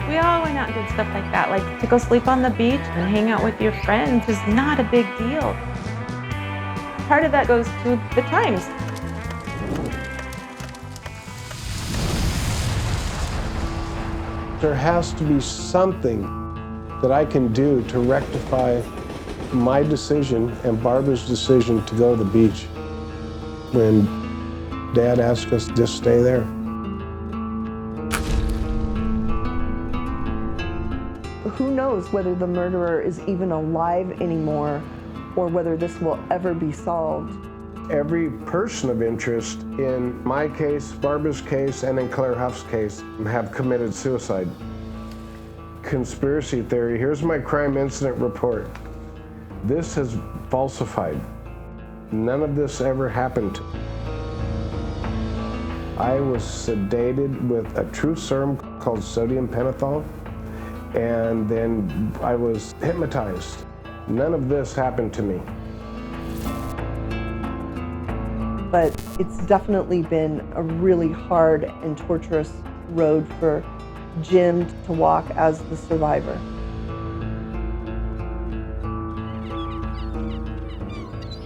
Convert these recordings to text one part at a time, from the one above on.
We all went out and did stuff like that. Like to go sleep on the beach and hang out with your friends is not a big deal. Part of that goes to the times. There has to be something that I can do to rectify my decision and Barbara's decision to go to the beach when Dad asked us to just stay there. Who knows whether the murderer is even alive anymore or whether this will ever be solved. Every person of interest in my case, Barbara's case, and in Claire Huff's case have committed suicide. Conspiracy theory, here's my crime incident report. This is falsified. None of this ever happened. I was sedated with a true serum called sodium pentothal, and then I was hypnotized. None of this happened to me. But it's definitely been a really hard and torturous road for Jim to walk as the survivor.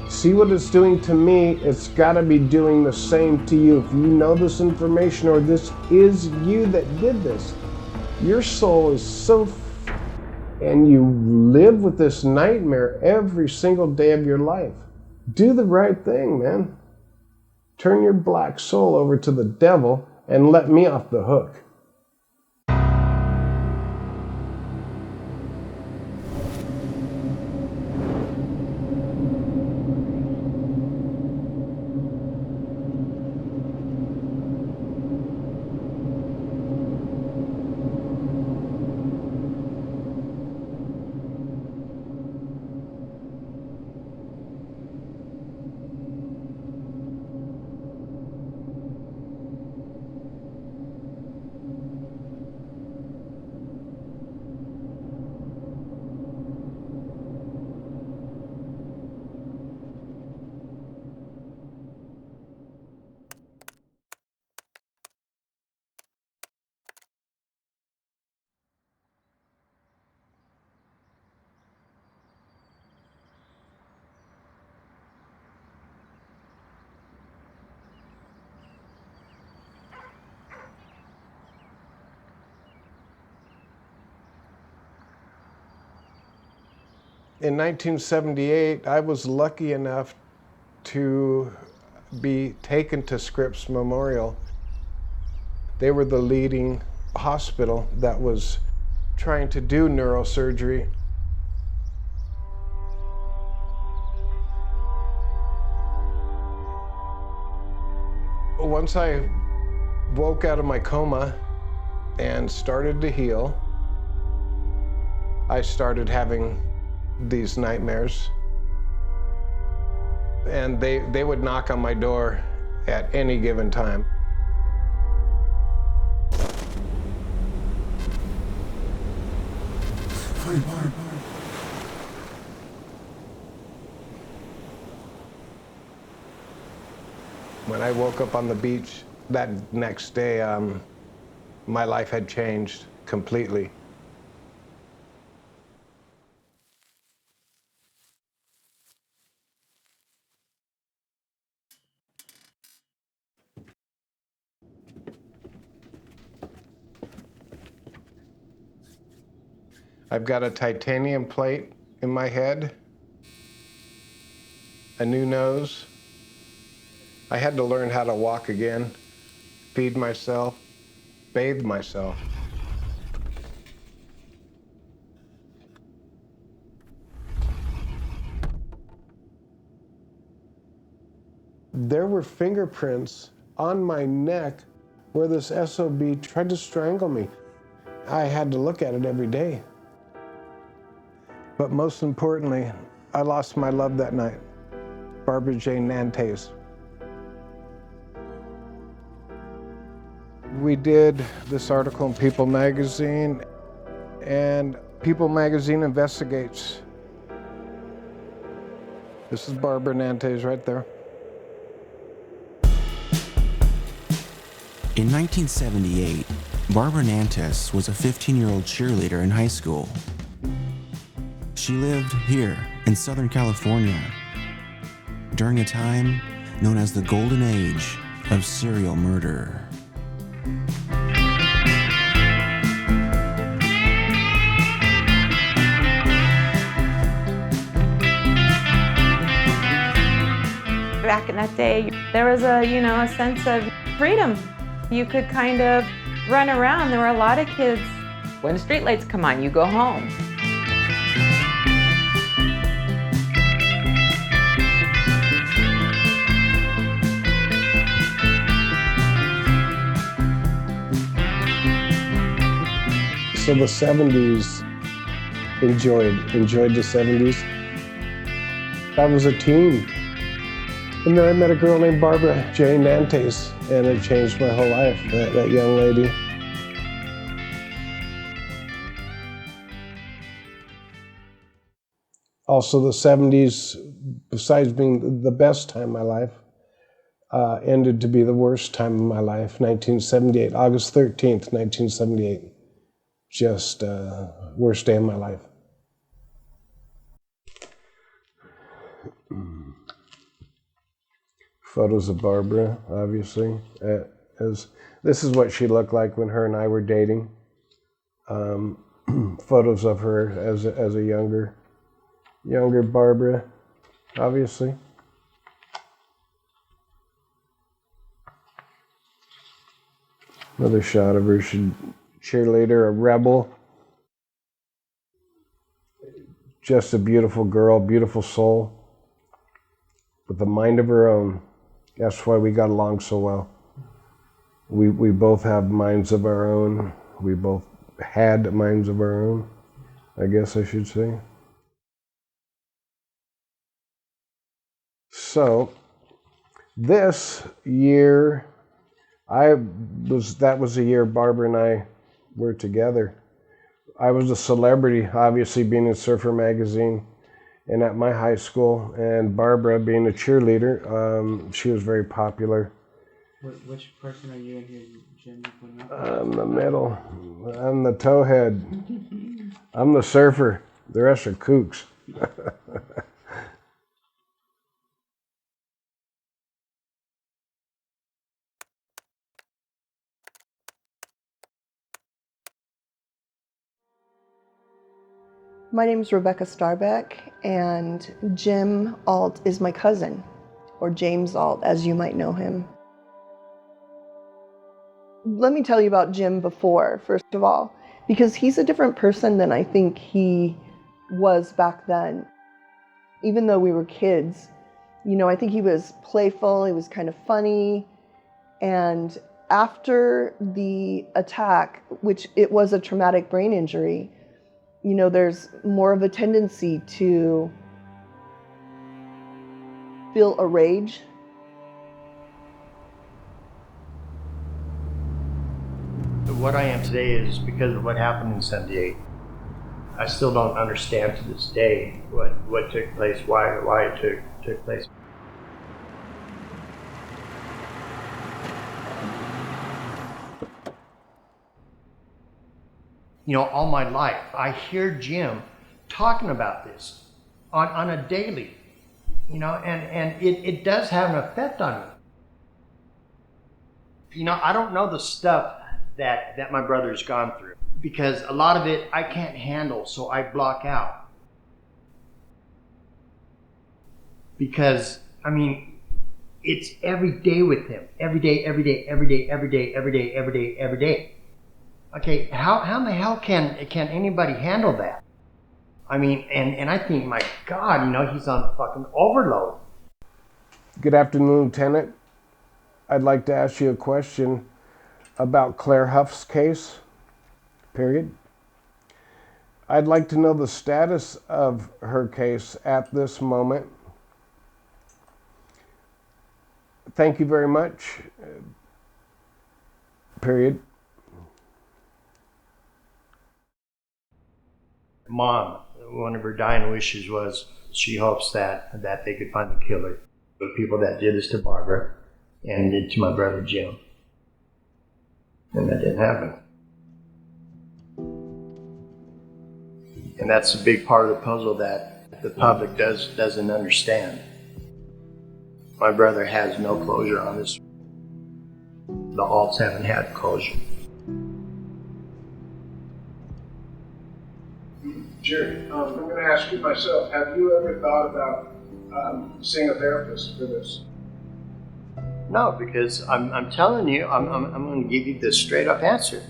See what it's doing to me, it's gotta be doing the same to you. If you know this information or this is you that did this, your soul is so and you live with this nightmare every single day of your life. Do the right thing, man. Turn your black soul over to the devil and let me off the hook. In 1978, I was lucky enough to be taken to Scripps Memorial. They were the leading hospital that was trying to do neurosurgery. Once I woke out of my coma and started to heal, I started having these nightmares. And they would knock on my door at any given time. When I woke up on the beach that next day, my life had changed completely. I've got a titanium plate in my head, a new nose. I had to learn how to walk again, feed myself, bathe myself. There were fingerprints on my neck where this SOB tried to strangle me. I had to look at it every day. But most importantly, I lost my love that night, Barbara Jane Nantais. We did this article in People magazine, and People magazine investigates. This is Barbara Nantais right there. In 1978, Barbara Nantais was a 15-year-old cheerleader in high school. She lived here in Southern California during a time known as the Golden Age of serial murder. Back in that day, there was a sense of freedom. You could kind of run around. There were a lot of kids. When the streetlights come on, you go home. So the 70s, enjoyed the 70s. I was a teen. And then I met a girl named Barbara J. Nantais, and it changed my whole life, that young lady. Also, the 70s, besides being the best time of my life, ended to be the worst time of my life, 1978, August 13th, 1978. Just worst day of my life. Photos of Barbara, obviously. This is what she looked like when her and I were dating. Photos of her as a younger Barbara, obviously. Another shot of her. She cheerleader, a rebel. Just a beautiful girl, beautiful soul, with a mind of her own. That's why we got along so well. We both have minds of our own. We both had minds of our own, I guess I should say. So, this year, that was the year Barbara and I were together. I was a celebrity, obviously being in Surfer magazine and at my high school, and Barbara being a cheerleader, she was very popular. Which person are you in here, Jim? I'm the middle. I'm the towhead. I'm the surfer. The rest are kooks. My name is Rebecca Starbeck, and Jim Alt is my cousin, or James Alt, as you might know him. Let me tell you about Jim before, first of all, because he's a different person than I think he was back then. Even though we were kids, I think he was playful, he was kind of funny, and after the attack, which it was a traumatic brain injury, there's more of a tendency to feel a rage. What I am today is because of what happened in '78. I still don't understand to this day what took place, why it took place. All my life, I hear Jim talking about this on a daily, and it does have an effect on me. I don't know the stuff that my brother's gone through, because a lot of it I can't handle, so I block out. Because, it's every day with him. Every day. Okay, how in the hell can anybody handle that? And I think, my God, he's on fucking overload. Good afternoon, Lieutenant. I'd like to ask you a question about Claire Huff's case, period. I'd like to know the status of her case at this moment. Thank you very much, period. Mom, one of her dying wishes was she hopes that they could find the killer, the people that did this to Barbara and did to my brother Jim. And that didn't happen. And that's a big part of the puzzle that the public doesn't understand. My brother has no closure on this. The Alts haven't had closure. Jerry, I'm going to ask you myself, have you ever thought about seeing a therapist for this? No, because I'm telling you, I'm going to give you the straight up answer.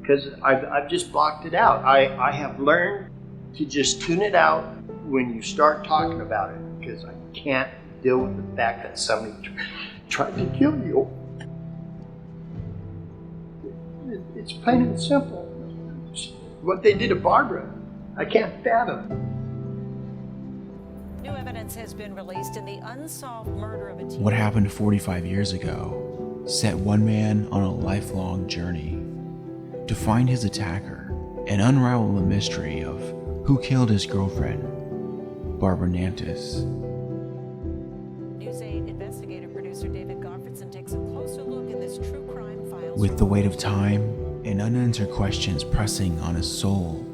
Because I've just blocked it out. I have learned to just tune it out when you start talking about it, because I can't deal with the fact that somebody tried to kill you. It's plain and simple. What they did to Barbara, I can't fathom. New evidence has been released in the unsolved murder of a teen. What happened 45 years ago set one man on a lifelong journey to find his attacker and unravel the mystery of who killed his girlfriend, Barbara Nantais. News 8 investigative producer David Goffredson takes a closer look in this true crime file. With the weight of time and unanswered questions pressing on his soul,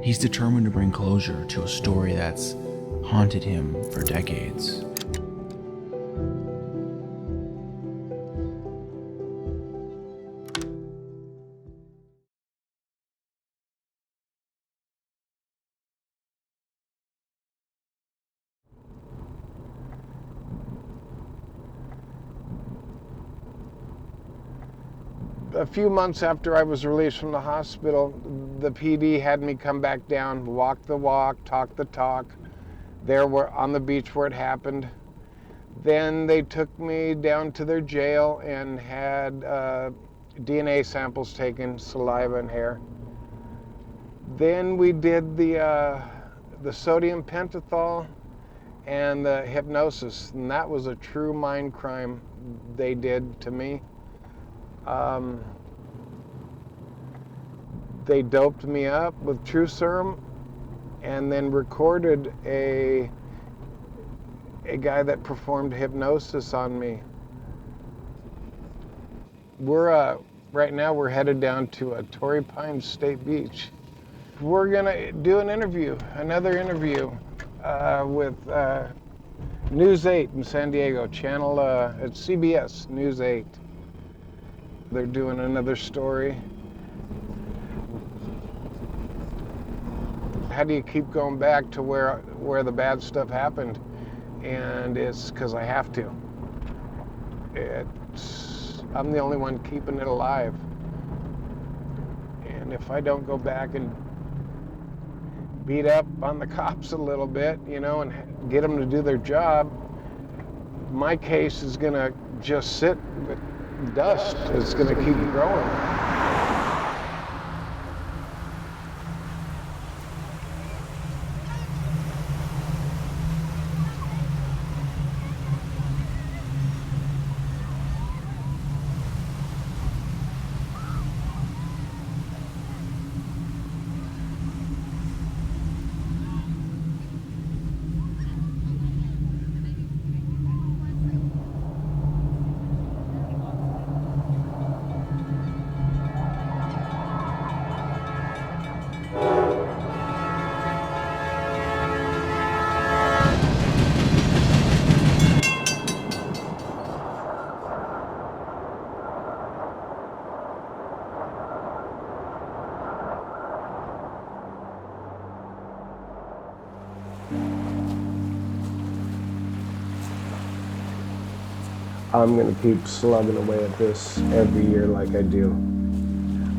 he's determined to bring closure to a story that's haunted him for decades. A few months after I was released from the hospital, the PD had me come back down, walk the walk, talk the talk. There were on the beach where it happened. Then they took me down to their jail and had DNA samples taken, saliva and hair. Then we did the sodium pentothal and the hypnosis, and that was a true mind crime they did to me. They doped me up with true serum and then recorded a guy that performed hypnosis on me. We're right now we're headed down to Torrey Pines State Beach. We're gonna do another interview with News 8 in San Diego, channel it's CBS News 8. They're doing another story. How do you keep going back to where the bad stuff happened? And it's because I have to. I'm the only one keeping it alive. And if I don't go back and beat up on the cops a little bit, and get them to do their job, my case is gonna just sit with dust. It's gonna keep growing. I'm going to keep slugging away at this every year like I do.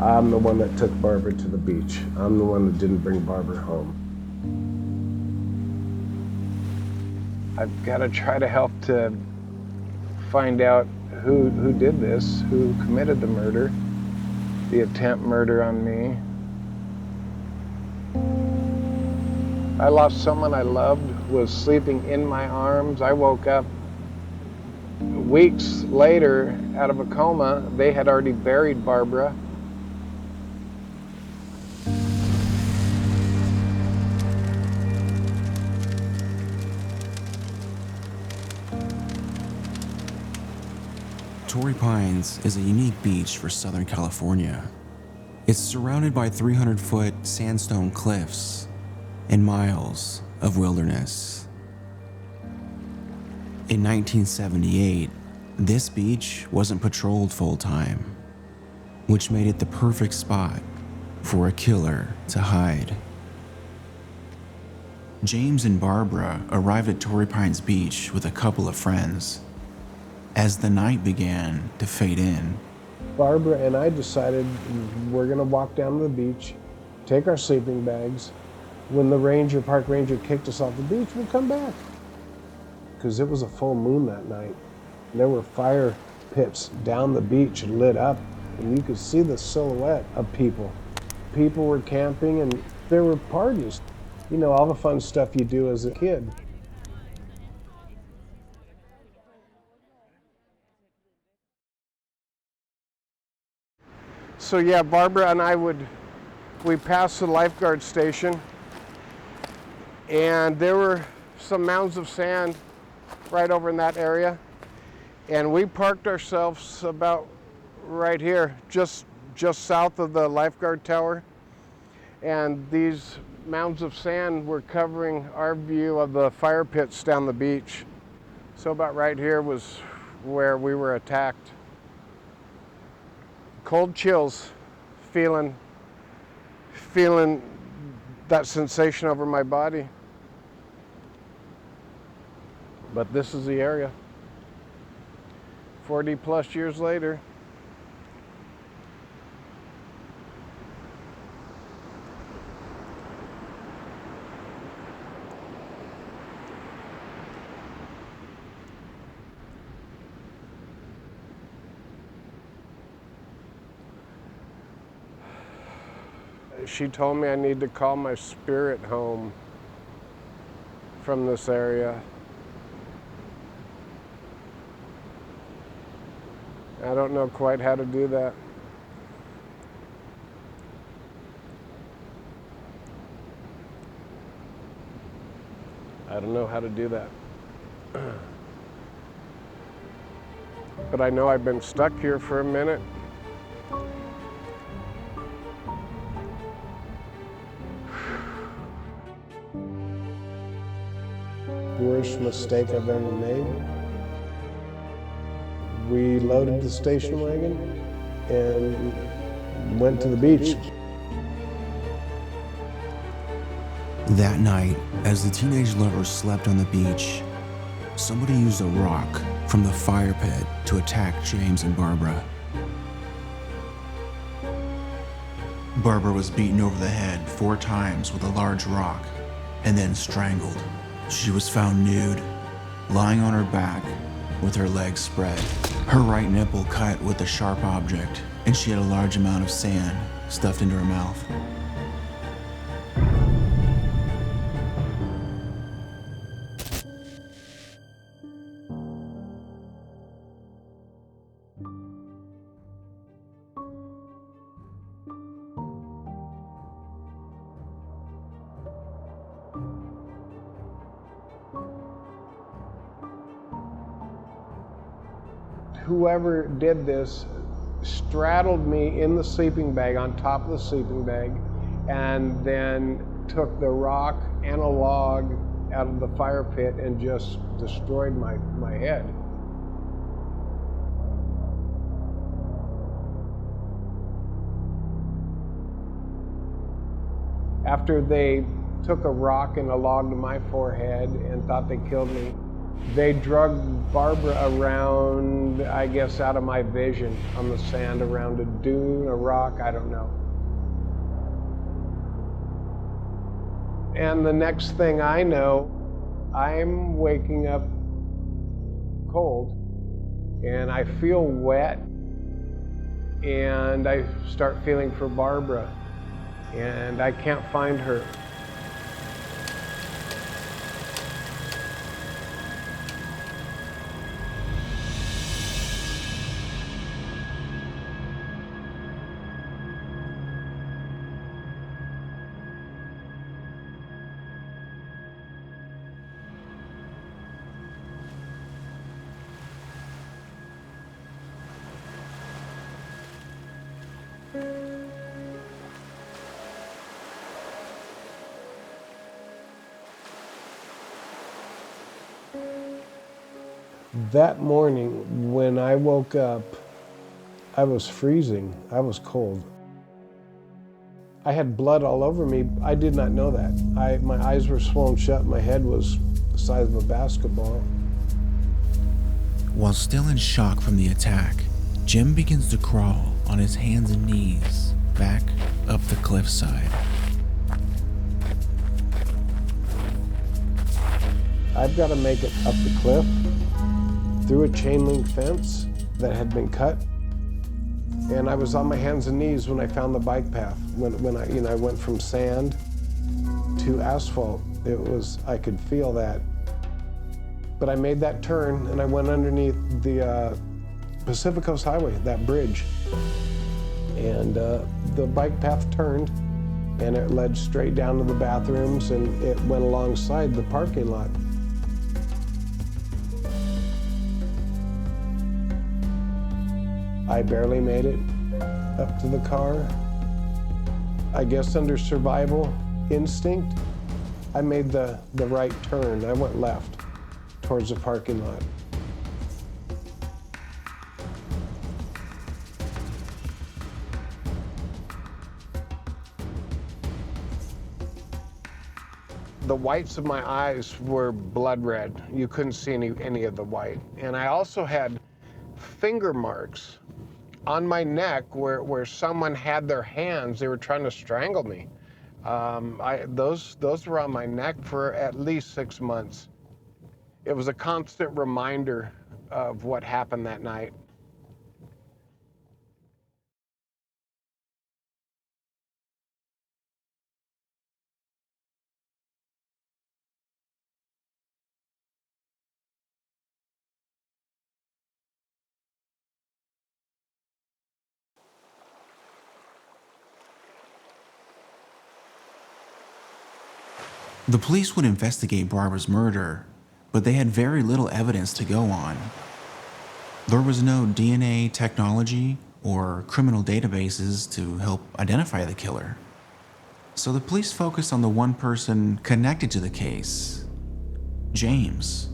I'm the one that took Barbara to the beach. I'm the one that didn't bring Barbara home. I've got to try to help to find out who did this, who committed the murder, the attempt murder on me. I lost someone I loved, was sleeping in my arms. I woke up weeks later out of a coma. They had already buried Barbara. Torrey Pines is a unique beach for Southern California. It's surrounded by 300-foot sandstone cliffs and miles of wilderness. In 1978, this beach wasn't patrolled full-time, which made it the perfect spot for a killer to hide. James and Barbara arrived at Torrey Pines Beach with a couple of friends. As the night began to fade in, Barbara and I decided we're gonna walk down to the beach, take our sleeping bags. When the park ranger kicked us off the beach, we'll come back. Because it was a full moon that night. And there were fire pits down the beach lit up, and you could see the silhouette of people. People were camping and there were parties. You know, all the fun stuff you do as a kid. So yeah, Barbara and I we passed the lifeguard station, and there were some mounds of sand right over in that area. And we parked ourselves about right here, just south of the lifeguard tower. And these mounds of sand were covering our view of the fire pits down the beach. So about right here was where we were attacked. Cold chills, feeling that sensation over my body. But this is the area. 40 plus years later. She told me I need to call my spirit home from this area. I don't know quite how to do that. I don't know how to do that. But I know I've been stuck here for a minute. Worst mistake I've ever made. We loaded the station wagon and went to the beach. that night, as the teenage lovers slept on the beach, somebody used a rock from the fire pit to attack James and Barbara. Barbara was beaten over the head 4 times with a large rock and then strangled. She was found nude, lying on her back with her legs spread, her right nipple cut with a sharp object, and she had a large amount of sand stuffed into her mouth. Whoever did this straddled me in the sleeping bag, on top of the sleeping bag, and then took the rock and a log out of the fire pit and just destroyed my head. After they took a rock and a log to my forehead and thought they killed me, they dragged Barbara around, I guess, out of my vision on the sand around a dune, a rock, I don't know. And the next thing I know, I'm waking up cold and I feel wet and I start feeling for Barbara and I can't find her. That morning, when I woke up, I was freezing. I was cold. I had blood all over me. I did not know that. My eyes were swollen shut. My head was the size of a basketball. While still in shock from the attack, Jim begins to crawl on his hands and knees back up the cliffside. I've got to make it up the cliff, through a chain link fence that had been cut. And I was on my hands and knees when I found the bike path. When I went from sand to asphalt, I could feel that. But I made that turn and I went underneath the Pacific Coast Highway, that bridge. And the bike path turned and it led straight down to the bathrooms and it went alongside the parking lot. I barely made it up to the car. I guess under survival instinct, I made the right turn. I went left towards the parking lot. The whites of my eyes were blood red. You couldn't see any of the white. And I also had finger marks on my neck where someone had their hands, they were trying to strangle me. Those were on my neck for at least 6 months. It was a constant reminder of what happened that night. The police would investigate Barbara's murder, but they had very little evidence to go on. There was no DNA technology or criminal databases to help identify the killer. So the police focused on the one person connected to the case, James.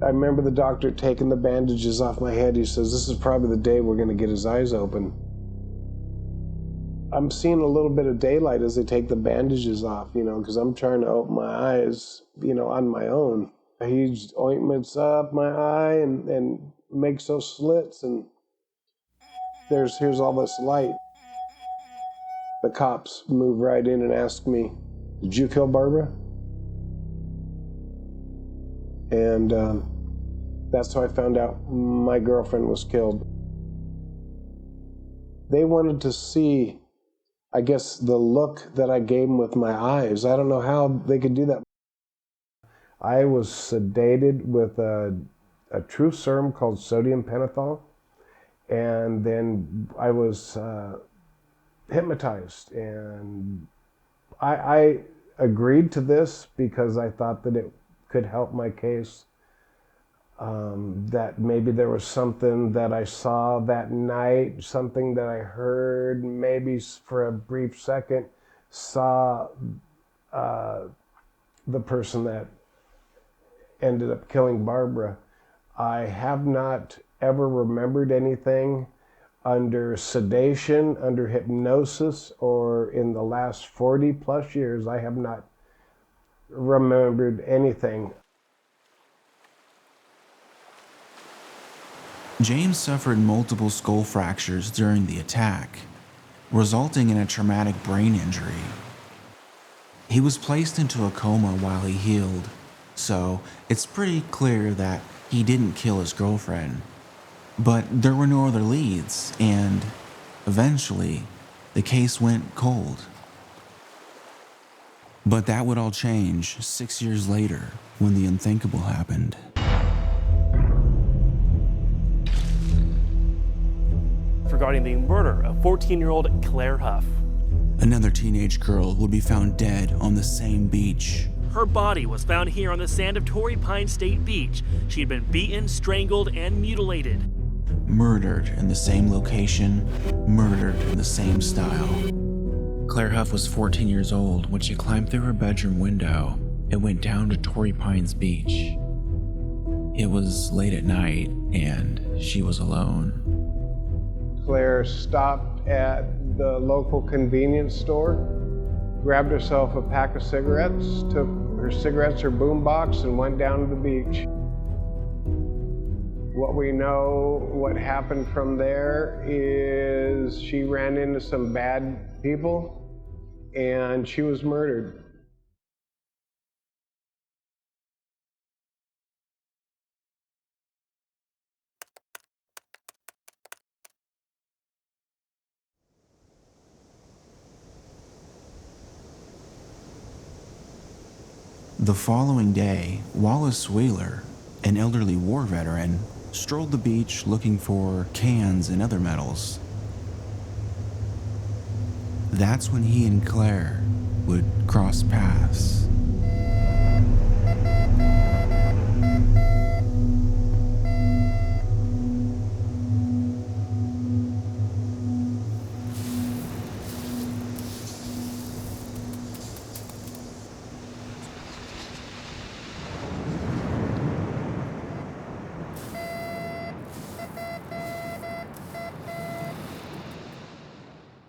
I remember the doctor taking the bandages off my head. He says, "This is probably the day we're gonna get his eyes open." I'm seeing a little bit of daylight as they take the bandages off, because I'm trying to open my eyes, on my own. He ointments up my eye and makes those slits, and here's all this light. The cops move right in and ask me, "Did you kill Barbara?" And that's how I found out my girlfriend was killed. They wanted to see, I guess, the look that I gave them with my eyes. I don't know how they could do that. I was sedated with a true serum called sodium pentothal, and then I was hypnotized. And I agreed to this because I thought that it could help my case. That maybe there was something that I saw that night, something that I heard, maybe for a brief second saw the person that ended up killing Barbara. I have not ever remembered anything under sedation, under hypnosis, or in the last 40 plus years, I have not remembered anything. James suffered multiple skull fractures during the attack, resulting in a traumatic brain injury. He was placed into a coma while he healed, so it's pretty clear that he didn't kill his girlfriend. But there were no other leads, and eventually, the case went cold. But that would all change 6 years later when the unthinkable happened. Regarding the murder of 14-year-old Claire Huff. Another teenage girl would be found dead on the same beach. Her body was found here on the sand of Torrey Pines State Beach. She had been beaten, strangled, and mutilated. Murdered in the same location, murdered in the same style. Claire Huff was 14 years old when she climbed through her bedroom window and went down to Torrey Pines Beach. It was late at night and she was alone. Claire stopped at the local convenience store, grabbed herself a pack of cigarettes, took her cigarettes, her boombox, and went down to the beach. What we know, what happened from there is she ran into some bad people and she was murdered. The following day, Wallace Wheeler, an elderly war veteran, strolled the beach looking for cans and other metals. That's when he and Claire would cross paths.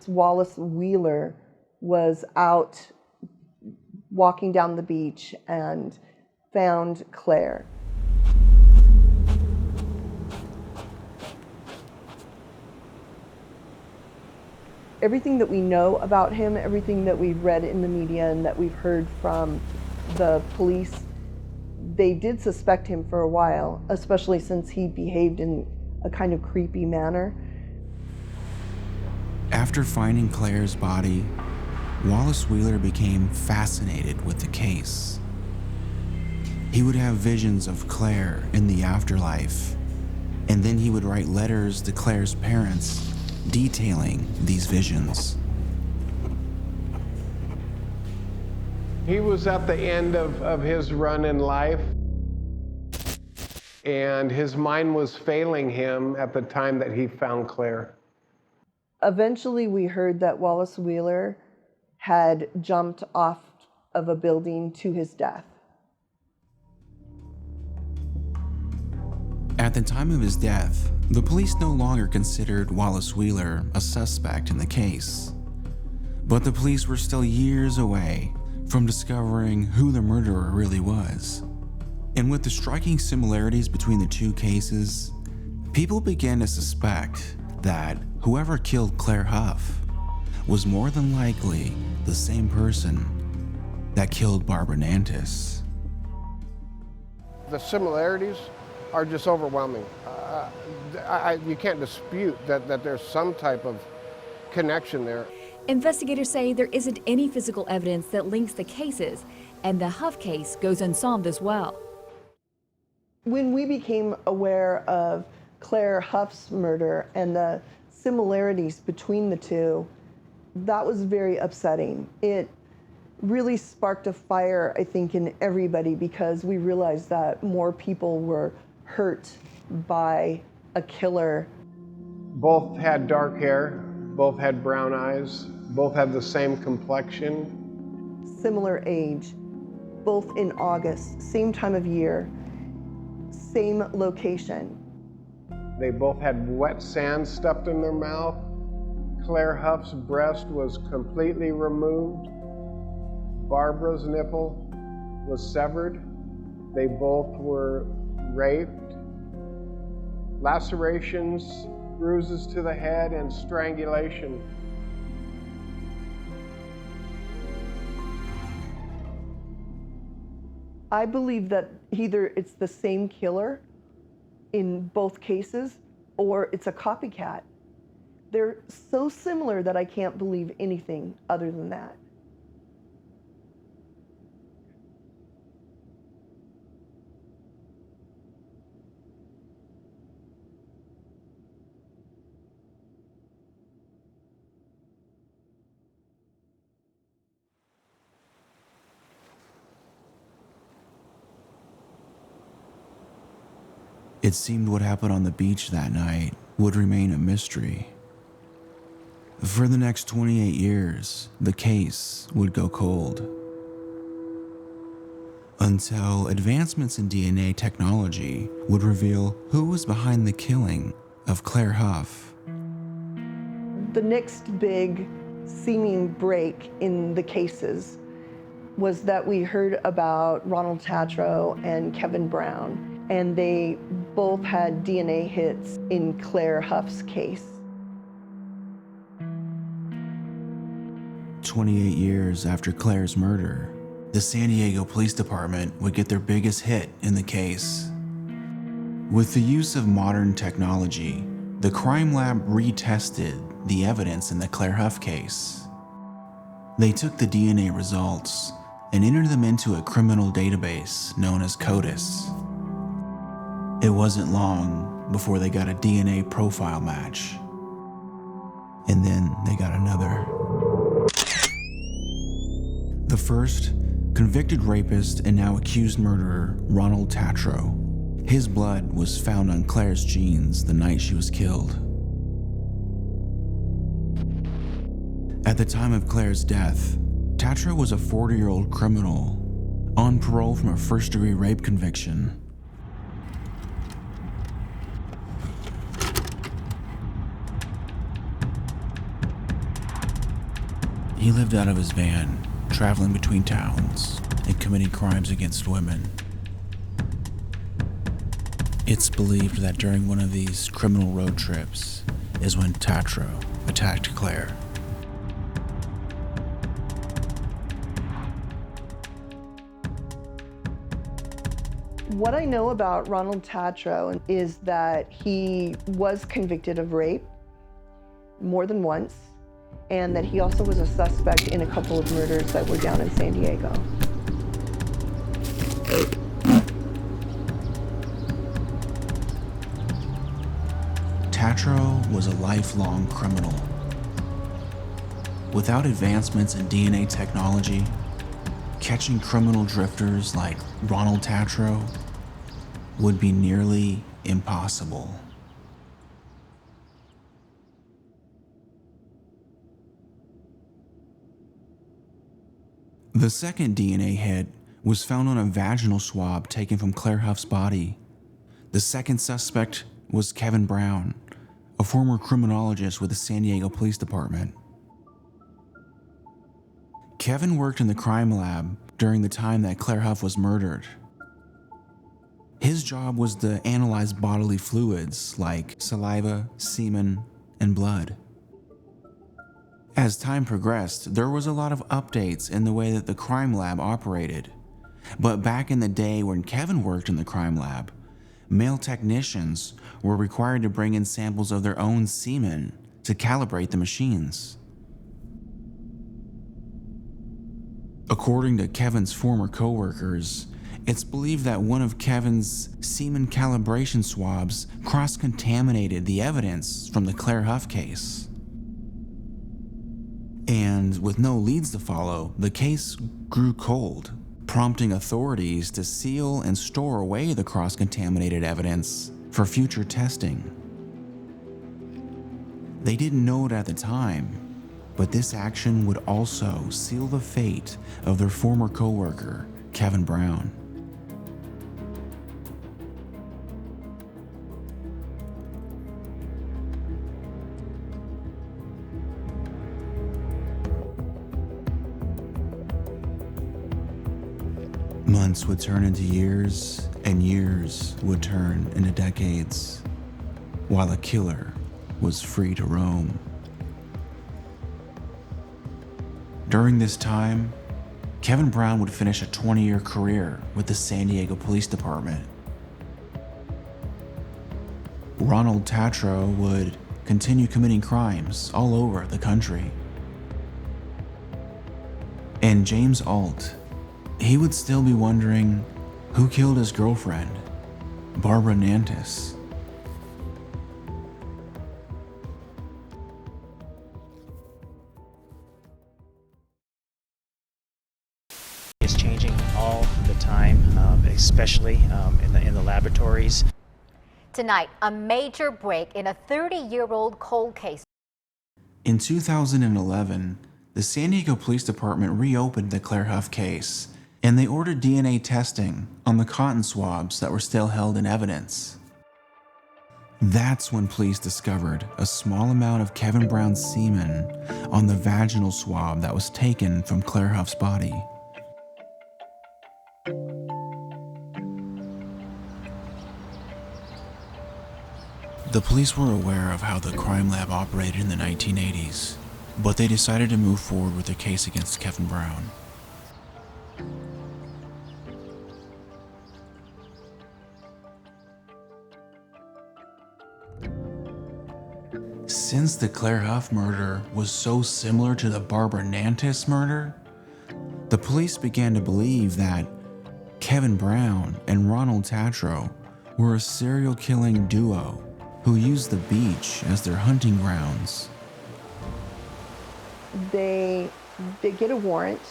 Wallace Wheeler was out walking down the beach and found Claire. Everything that we know about him, everything that we've read in the media and that we've heard from the police, they did suspect him for a while, especially since he behaved in a kind of creepy manner. After finding Claire's body, Wallace Wheeler became fascinated with the case. He would have visions of Claire in the afterlife, and then he would write letters to Claire's parents detailing these visions. He was at the end of his run in life, and his mind was failing him at the time that he found Claire. Eventually, we heard that Wallace Wheeler had jumped off of a building to his death. At the time of his death, the police no longer considered Wallace Wheeler a suspect in the case. But the police were still years away from discovering who the murderer really was. And with the striking similarities between the two cases, people began to suspect that whoever killed Claire Huff was more than likely the same person that killed Barbara Nantais. The similarities are just overwhelming. You can't dispute that there's some type of connection there. Investigators say there isn't any physical evidence that links the cases, and the Huff case goes unsolved as well. When we became aware of Claire Huff's murder and the similarities between the two, that was very upsetting. It really sparked a fire, I think, in everybody, because we realized that more people were hurt by a killer. Both had dark hair, both had brown eyes, both had the same complexion. Similar age, both in August, same time of year, same location. They both had wet sand stuffed in their mouth. Claire Huff's breast was completely removed. Barbara's nipple was severed. They both were raped. Lacerations, bruises to the head, and strangulation. I believe that either it's the same killer in both cases, or it's a copycat. They're so similar that I can't believe anything other than that. It seemed what happened on the beach that night would remain a mystery. For the next 28 years, the case would go cold. until advancements in DNA technology would reveal who was behind the killing of Claire Huff. The next big seeming break in the cases was that we heard about Ronald Tatro and Kevin Brown, and they both had DNA hits in Claire Huff's case. 28 years after Claire's murder, the San Diego Police Department would get their biggest hit in the case. With the use of modern technology, the crime lab retested the evidence in the Claire Huff case. They took the DNA results and entered them into a criminal database known as CODIS. It wasn't long before they got a DNA profile match. And then they got another. The first, convicted rapist and now accused murderer, Ronald Tatro. His blood was found on Claire's jeans the night she was killed. At the time of Claire's death, Tatro was a 40-year-old criminal on parole from a first-degree rape conviction. He lived out of his van, traveling between towns and committing crimes against women. It's believed that during one of these criminal road trips is when Tatro attacked Claire. What I know about Ronald Tatro is that he was convicted of rape more than once, and that he also was a suspect in a couple of murders that were down in San Diego. Tatro was a lifelong criminal. Without advancements in DNA technology, catching criminal drifters like Ronald Tatro would be nearly impossible. The second DNA hit was found on a vaginal swab taken from Claire Huff's body. The second suspect was Kevin Brown, a former criminologist with the San Diego Police Department. Kevin worked in the crime lab during the time that Claire Huff was murdered. His job was to analyze bodily fluids like saliva, semen, and blood. As time progressed, there was a lot of updates in the way that the crime lab operated. But back in the day when Kevin worked in the crime lab, male technicians were required to bring in samples of their own semen to calibrate the machines. According to Kevin's former coworkers, it's believed that one of Kevin's semen calibration swabs cross-contaminated the evidence from the Claire Huff case. And with no leads to follow, the case grew cold, prompting authorities to seal and store away the cross-contaminated evidence for future testing. They didn't know it at the time, but this action would also seal the fate of their former coworker, Kevin Brown. Months would turn into years, and years would turn into decades, while a killer was free to roam. During this time, Kevin Brown would finish a 20-year career with the San Diego Police Department. Ronald Tatro would continue committing crimes all over the country. And James Alt, he would still be wondering who killed his girlfriend, Barbara Nantais. It's changing all the time, especially in the laboratories. Tonight, a major break in a 30-year-old cold case. In 2011, the San Diego Police Department reopened the Claire Huff case and they ordered DNA testing on the cotton swabs that were still held in evidence. That's when police discovered a small amount of Kevin Brown's semen on the vaginal swab that was taken from Claire Huff's body. The police were aware of how the crime lab operated in the 1980s, but they decided to move forward with their case against Kevin Brown. Since the Claire Huff murder was so similar to the Barbara Nantais murder, the police began to believe that Kevin Brown and Ronald Tatro were a serial killing duo who used the beach as their hunting grounds. They get a warrant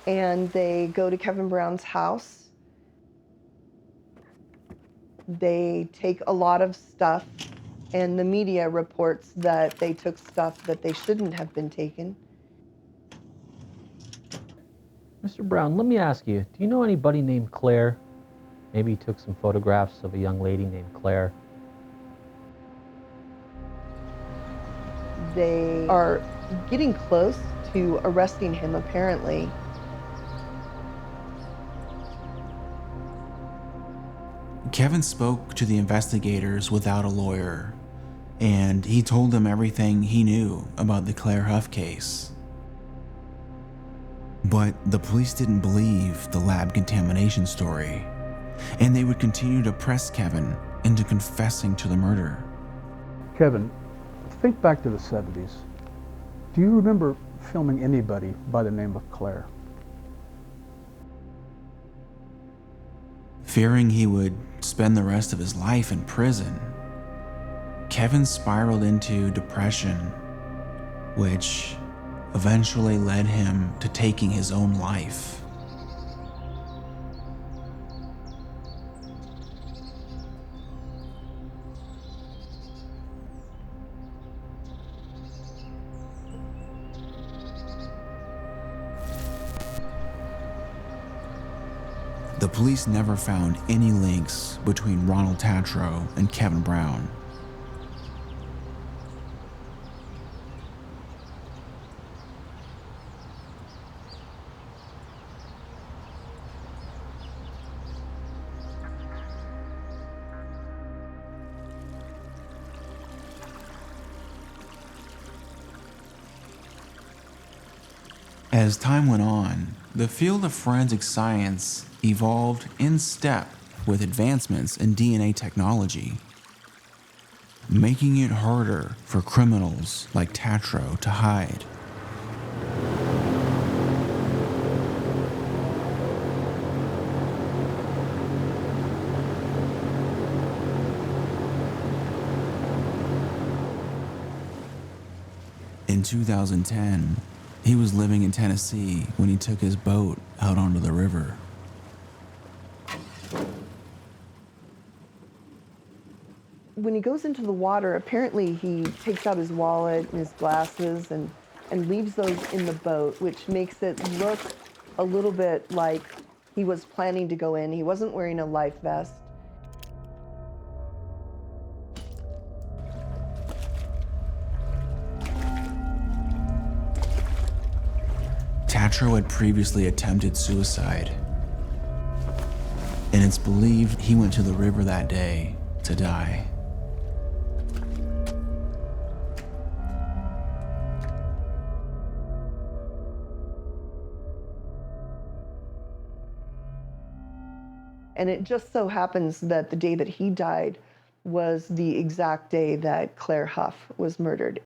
and they go to Kevin Brown's house. They take a lot of stuff, and the media reports that they took stuff that they shouldn't have been taken. Mr. Brown, let me ask you, do you know anybody named Claire? Maybe you took some photographs of a young lady named Claire. They are getting close to arresting him, apparently. Kevin spoke to the investigators without a lawyer, and he told them everything he knew about the Claire Huff case. But the police didn't believe the lab contamination story, and they would continue to press Kevin into confessing to the murder. Kevin, think back to the 70s. Do you remember filming anybody by the name of Claire? Fearing he would spend the rest of his life in prison, Kevin spiraled into depression, which eventually led him to taking his own life. The police never found any links between Ronald Tatro and Kevin Brown. As time went on, the field of forensic science evolved in step with advancements in DNA technology, making it harder for criminals like Tatro to hide. In 2010, he was living in Tennessee when he took his boat out onto the river. When he goes into the water, apparently he takes out his wallet and his glasses and leaves those in the boat, which makes it look a little bit like he was planning to go in. He wasn't wearing a life vest. Tatro had previously attempted suicide, and it's believed he went to the river that day to die. And it just so happens that the day that he died was the exact day that Claire Huff was murdered.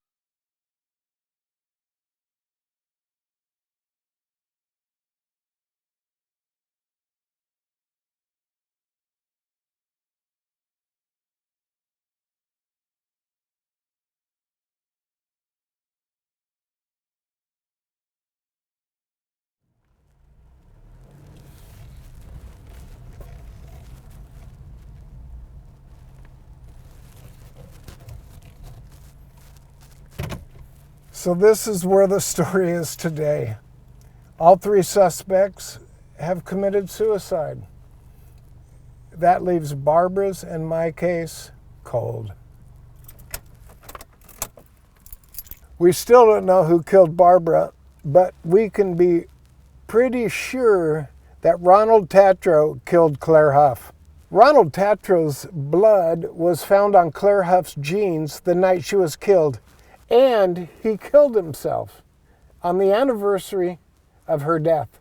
So this is where the story is today. All three suspects have committed suicide. That leaves Barbara's and my case cold. We still don't know who killed Barbara, but we can be pretty sure that Ronald Tatro killed Claire Huff. Ronald Tatro's blood was found on Claire Huff's jeans the night she was killed, and he killed himself on the anniversary of her death.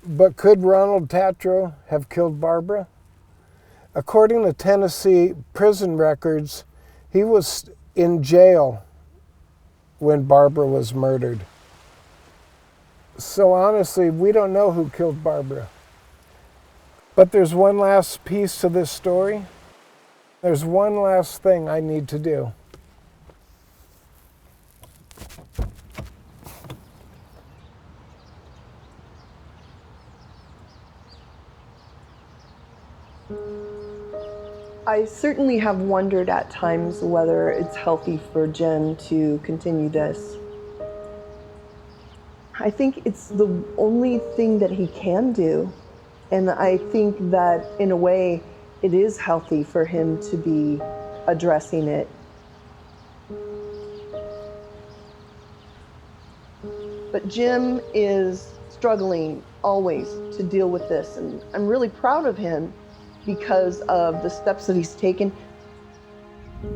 But could Ronald Tatro have killed Barbara? According to Tennessee prison records, he was in jail when Barbara was murdered. So honestly, we don't know who killed Barbara. But there's one last piece to this story. There's one last thing I need to do. I certainly have wondered at times whether it's healthy for Jim to continue this. I think it's the only thing that he can do. And I think that in a way, it is healthy for him to be addressing it. But Jim is struggling always to deal with this. And I'm really proud of him because of the steps that he's taken.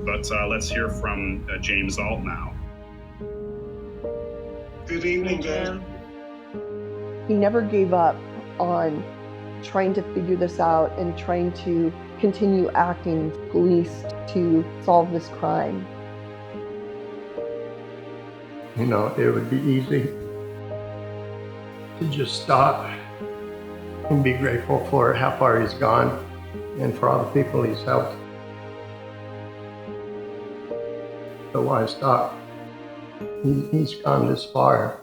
But let's hear from James Alt now. Good evening, Jim. He never gave up on trying to figure this out and trying to continue acting as police to solve this crime. You know, it would be easy to just stop and be grateful for how far he's gone and for all the people he's helped. So why stop? He's gone this far.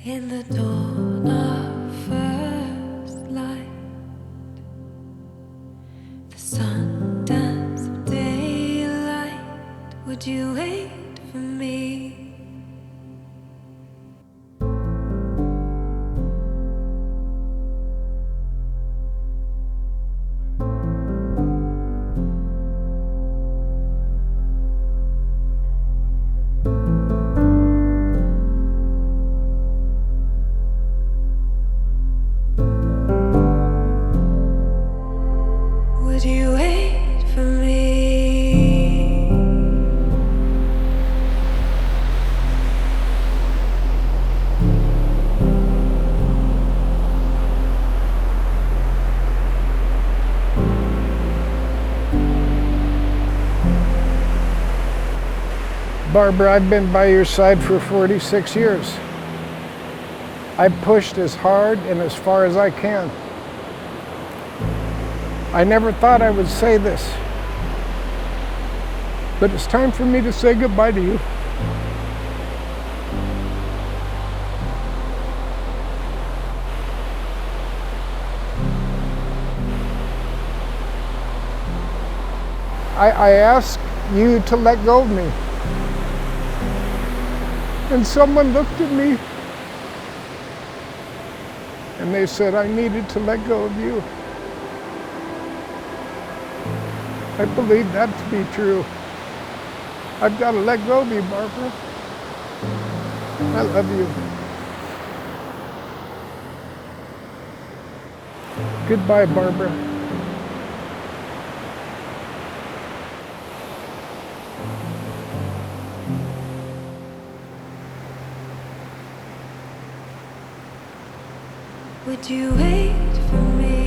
In the dawn of first light, the sun dance of daylight, would you wait for me? Would you wait for me? Barbara, I've been by your side for 46 years. I've pushed as hard and as far as I can. I never thought I would say this, but it's time for me to say goodbye to you. I asked you to let go of me, and someone looked at me and they said I needed to let go of you. I believe that to be true. I've got to let go of you, Barbara. I love you. Goodbye, Barbara. Would you wait for me?